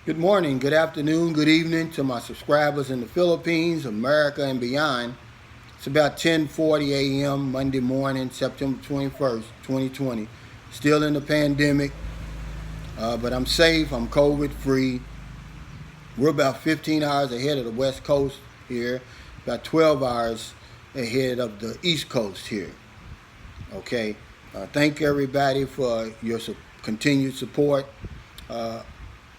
Good morning, good afternoon, good evening to my subscribers in the Philippines, America, and beyond. It's about 10:40 a.m. Monday morning, September 21st, 2020. Still in the pandemic, but I'm safe. I'm COVID free. We're about 15 hours ahead of the West Coast here, about 12 hours ahead of the East Coast here. Okay. Thank everybody for your continued support. Uh,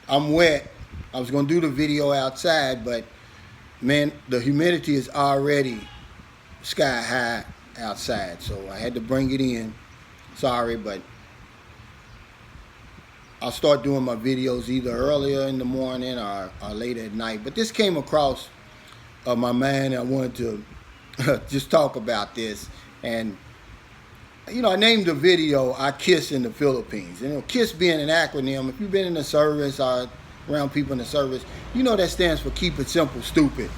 I'm wet. I was going to do the video outside, but man, the humidity is already sky high outside, so I had to bring it in. Sorry, but I'll start doing my videos either earlier in the morning or later at night. But this came across my mind. I wanted to just talk about this. And, I named the video I Kiss in the Philippines. KISS being an acronym. If you've been in the service or around people in the service, that stands for Keep It Simple, Stupid.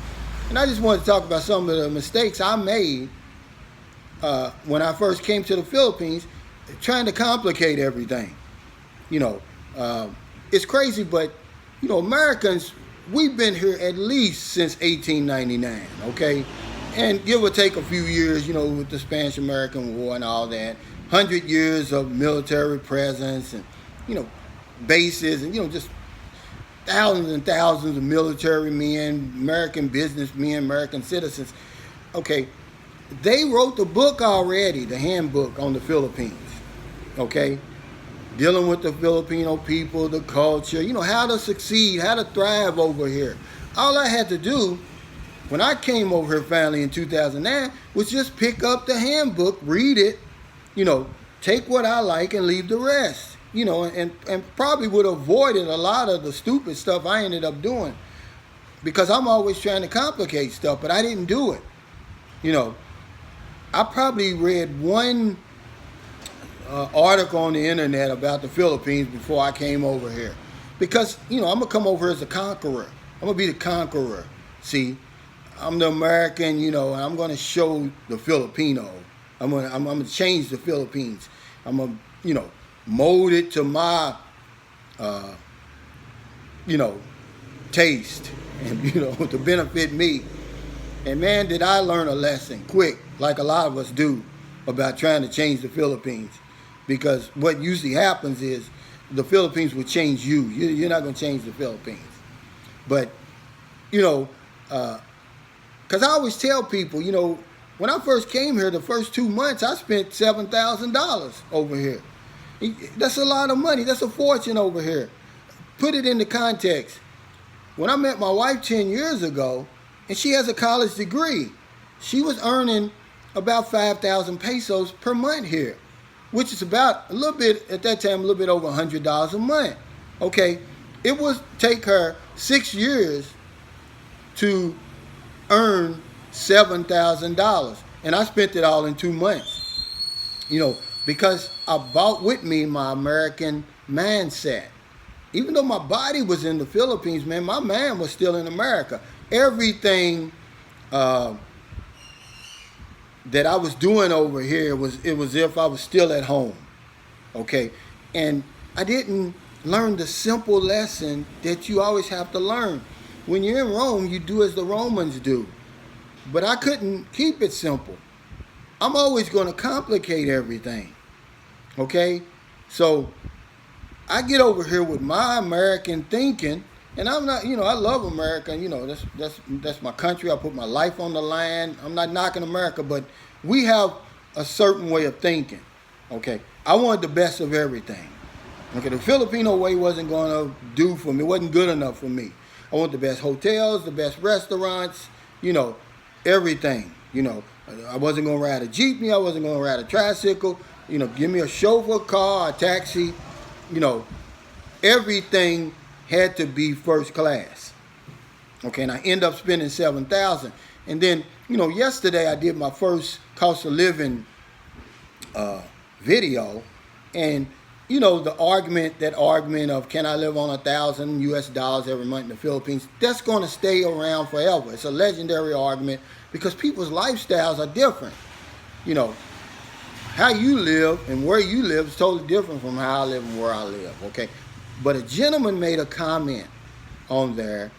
And I just wanted to talk about some of the mistakes I made when I first came to the Philippines, trying to complicate everything. You know, it's crazy, but Americans, we've been here at least since 1899. Okay, and give or take a few years, with the Spanish-American War and all that. 100 years of military presence and bases and just thousands and thousands of military men, American businessmen, American citizens. Okay, they wrote the book already, the handbook on the Philippines. Okay, dealing with the Filipino people, the culture, how to succeed, how to thrive over here. All I had to do when I came over here finally in 2009 was just pick up the handbook, read it, take what I like and leave the rest. And probably would have avoided a lot of the stupid stuff I ended up doing, because I'm always trying to complicate stuff, but I didn't do it. I probably read one article on the internet about the Philippines before I came over here, because I'm gonna come over as a conqueror. I'm gonna be the conqueror. See, I'm the American, and I'm gonna show the Filipino. I'm gonna change the Philippines. I'm gonna mold it to my taste and to benefit me. And man, did I learn a lesson quick, like a lot of us do, about trying to change the Philippines. Because what usually happens is the Philippines will change you. You're not going to change the Philippines. But, because I always tell people, when I first came here, the first 2 months, I spent $7,000 over here. That's a lot of money. That's a fortune over here. Put it into context. When I met my wife 10 years ago, and she has a college degree, she was earning about 5,000 pesos per month here, which is about a little bit, at that time, a little bit over $100 a month. Okay, it would take her 6 years to earn $7,000, and I spent it all in 2 months. Because I brought with me my American mindset. Even though my body was in the Philippines, man, my mind was still in America. Everything that I was doing over here was as if I was still at home. Okay, and I didn't learn the simple lesson that you always have to learn. When you're in Rome, you do as the Romans do. But I couldn't keep it simple. I'm always going to complicate everything. Okay, so I get over here with my American thinking, and I'm not, I love America. That's my country. I put my life on the line. I'm not knocking America, but we have a certain way of thinking. Okay, I wanted the best of everything. Okay, the Filipino way wasn't going to do for me. It wasn't good enough for me. I want the best hotels, the best restaurants, everything. I wasn't going to ride a jeepney. I wasn't going to ride a tricycle. Give me a chauffeur car, a taxi. Everything had to be first class. Okay, and I end up spending $7,000. And then, yesterday I did my first cost of living video, and the argument of can I live on $1,000 every month in the Philippines? That's going to stay around forever. It's a legendary argument because people's lifestyles are different. How you live and where you live is totally different from how I live and where I live. Okay, but a gentleman made a comment on there,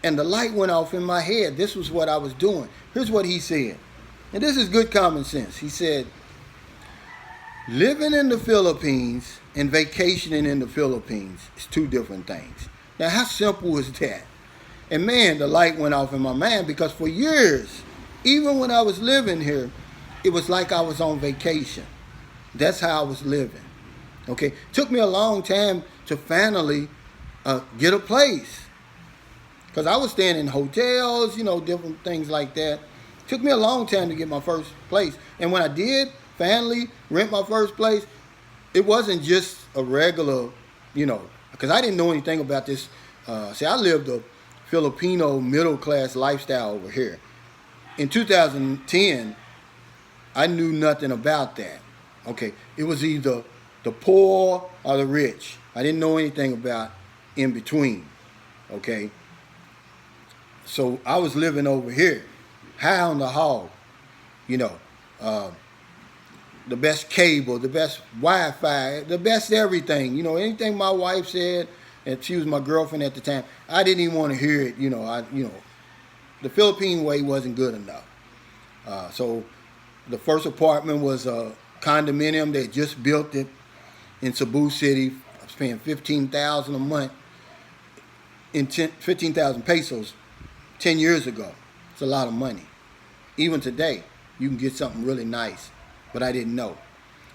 and the light went off in my head. This was what I was doing. Here's what he said, and this is good common sense. He said, living in the Philippines and vacationing in the Philippines is two different things. Now, how simple is that? And man, the light went off in my mind, because for years, even when I was living here, it was like I was on vacation. That's how I was living. Okay, took me a long time to finally get a place, because I was staying in hotels, different things like that. Took me a long time to get my first place, and when I did finally rent my first place, it wasn't just a regular, because I didn't know anything about this. See, I lived a Filipino middle class lifestyle over here. In 2010, I knew nothing about that. Okay, it was either the poor or the rich. I didn't know anything about in between. Okay, so I was living over here, high on the hog. The best cable, the best Wi-Fi, the best everything. Anything my wife said, and she was my girlfriend at the time, I didn't even want to hear it. The Philippine way wasn't good enough. So the first apartment was a condominium. They just built it in Cebu City. I was paying $15,000 a month, 15,000 pesos 10 years ago. It's a lot of money. Even today, you can get something really nice, but I didn't know.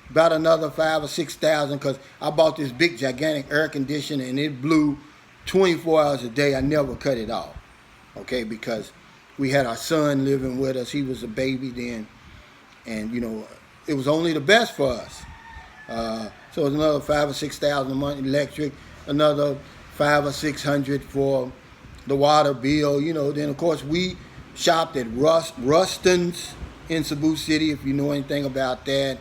About another 5,000 or 6,000, because I bought this big gigantic air conditioner and it blew 24 hours a day. I never cut it off. Okay, because we had our son living with us. He was a baby then, and it was only the best for us. So it was another 5,000 or 6,000 a month electric, another 500 or 600 for the water bill. Then of course we shopped at Ruston's in Cebu City, if you know anything about that,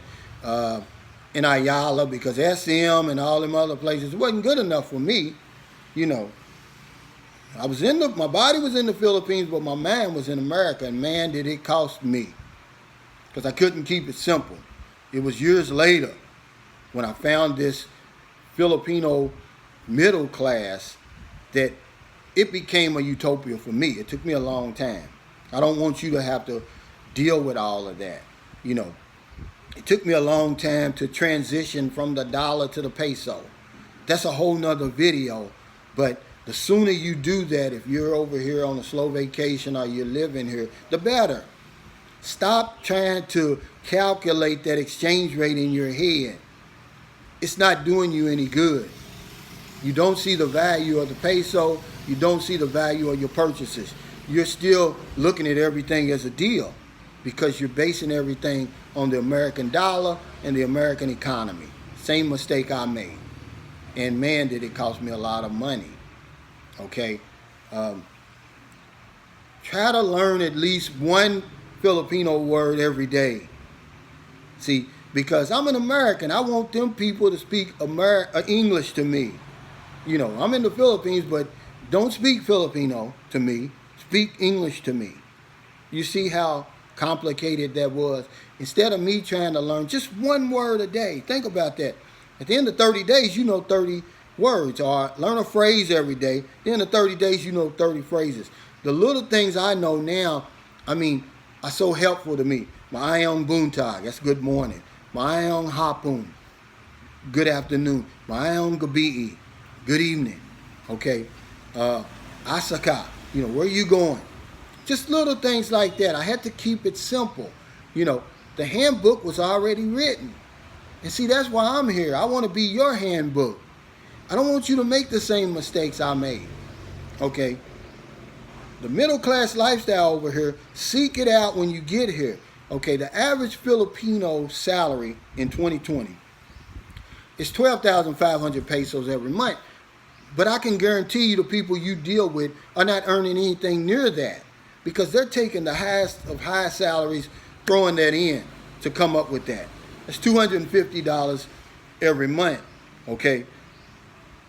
in Ayala, because SM and all them other places wasn't good enough for me. My body was in the Philippines, but my mind was in America, and man, did it cost me, because I couldn't keep it simple. It was years later when I found this Filipino middle class that it became a utopia for me. It took me a long time. I don't want you to have to deal with all of that. It took me a long time to transition from the dollar to the peso. That's a whole nother video, but the sooner you do that, if you're over here on a slow vacation or you're living here, the better. Stop trying to calculate that exchange rate in your head. It's not doing you any good. You don't see the value of the peso. You don't see the value of your purchases. You're still looking at everything as a deal, because you're basing everything on the American dollar and the American economy. Same mistake I made. And man, did it cost me a lot of money. Okay, try to learn at least one Filipino word every day. See, because I'm an American, I want them people to speak English to me. I'm in the Philippines, but don't speak Filipino to me. Speak English to me. You see how complicated that was? Instead of me trying to learn just one word a day, think about that. At the end of 30 days, 30 words, or learn a phrase every day. At the end of 30 days, 30 phrases. The little things I know now, are so helpful to me. Maayong buntag, that's good morning. Maayong hapon, good afternoon. Maayong gabi, good evening. Okay, asaka, where are you going? Just little things like that. I had to keep it simple. The handbook was already written. And see, that's why I'm here. I want to be your handbook. I don't want you to make the same mistakes I made. Okay? The middle class lifestyle over here, seek it out when you get here. Okay, the average Filipino salary in 2020 is 12,500 pesos every month. But I can guarantee you the people you deal with are not earning anything near that, because they're taking the highest of high salaries, throwing that in to come up with that. It's $250 every month. Okay?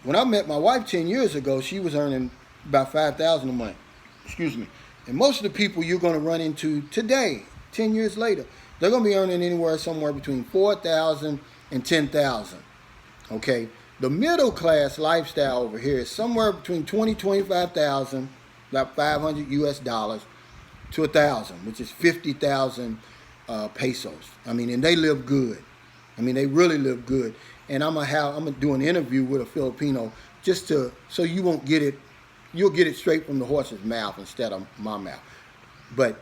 When I met my wife 10 years ago, she was earning about $5,000 a month. Excuse me. And most of the people you're going to run into today, 10 years later, they're going to be earning somewhere between $4,000 and $10,000. Okay? The middle class lifestyle over here is somewhere between 25,000, about 500 US dollars, to 1,000, which is 50,000 pesos. I mean, and they live good. I mean, they really live good. And I'm gonna do an interview with a Filipino just so you won't get it. You'll get it straight from the horse's mouth instead of my mouth. But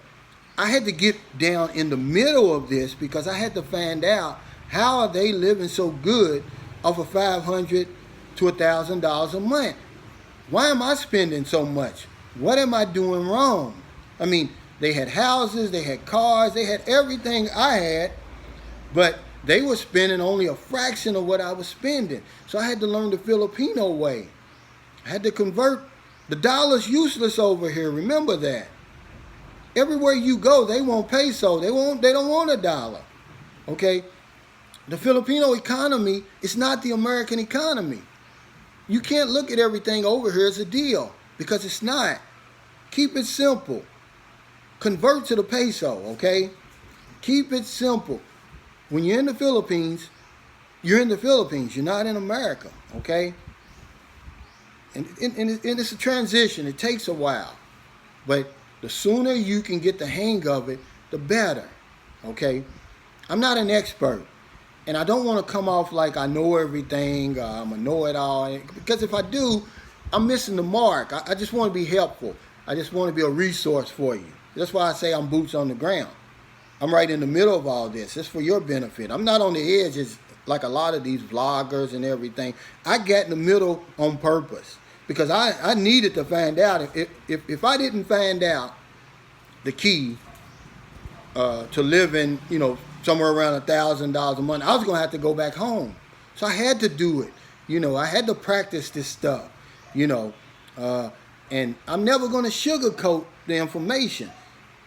I had to get down in the middle of this because I had to find out how are they living so good off of $500 to $1,000 a month. Why am I spending so much? What am I doing wrong? I mean, they had houses, they had cars, they had everything I had, but they were spending only a fraction of what I was spending. So I had to learn the Filipino way. I had to convert. The dollar's useless over here. Remember that. Everywhere you go, they want peso. They don't want a dollar. Okay? The Filipino economy is not the American economy. You can't look at everything over here as a deal because it's not. Keep it simple. Convert to the peso, okay? Keep it simple. When you're in the Philippines, you're in the Philippines. You're not in America, okay? And it's a transition. It takes a while. But the sooner you can get the hang of it, the better, okay? I'm not an expert. And I don't want to come off like I know everything, I'm a know-it-all. Because if I do, I'm missing the mark. I just want to be helpful. I just want to be a resource for you. That's why I say I'm boots on the ground. I'm right in the middle of all this. It's for your benefit. I'm not on the edges like a lot of these vloggers and everything. I got in the middle on purpose because I needed to find out. If I didn't find out the key to living, somewhere around $1,000 a month, I was going to have to go back home. So I had to do it. I had to practice this stuff, and I'm never going to sugarcoat the information.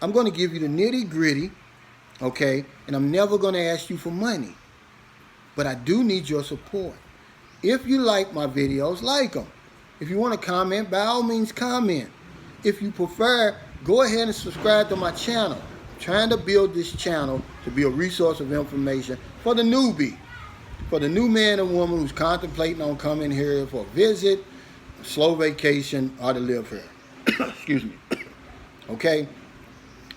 I'm going to give you the nitty gritty. Okay, and I'm never going to ask you for money, but I do need your support. If you like my videos, like them. If you want to comment, by all means comment. If you prefer, go ahead and subscribe to my channel. I'm trying to build this channel to be a resource of information for the newbie, for the new man and woman who's contemplating on coming here for a visit, a slow vacation, or to live here. Excuse me. Okay,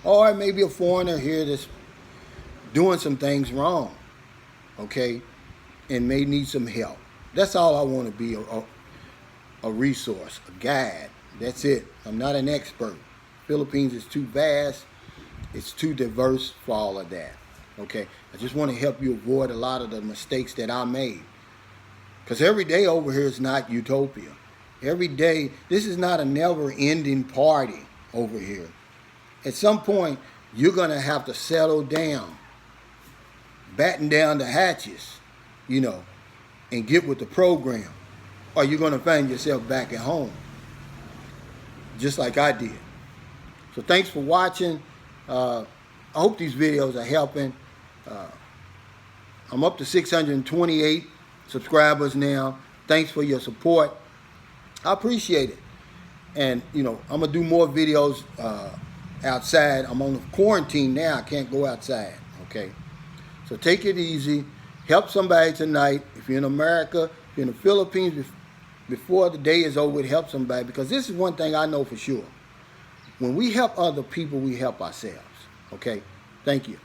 or maybe a foreigner here that's doing some things wrong, okay, and may need some help. That's all I want to be, a resource, a guide. That's it. I'm not an expert. Philippines is too vast. It's too diverse for all of that, okay? I just want to help you avoid a lot of the mistakes that I made. Because every day over here is not utopia. Every day, this is not a never-ending party over here. At some point, you're going to have to settle down, batten down the hatches, and get with the program. Or you're going to find yourself back at home, just like I did. So thanks for watching. I hope these videos are helping. I'm up to 628 subscribers now. Thanks for your support. I appreciate it. And, I'm going to do more videos outside. I'm on quarantine now. I can't go outside, okay? So take it easy. Help somebody tonight. If you're in America, if you're in the Philippines, before the day is over, help somebody. Because this is one thing I know for sure. When we help other people, we help ourselves. Okay? Thank you.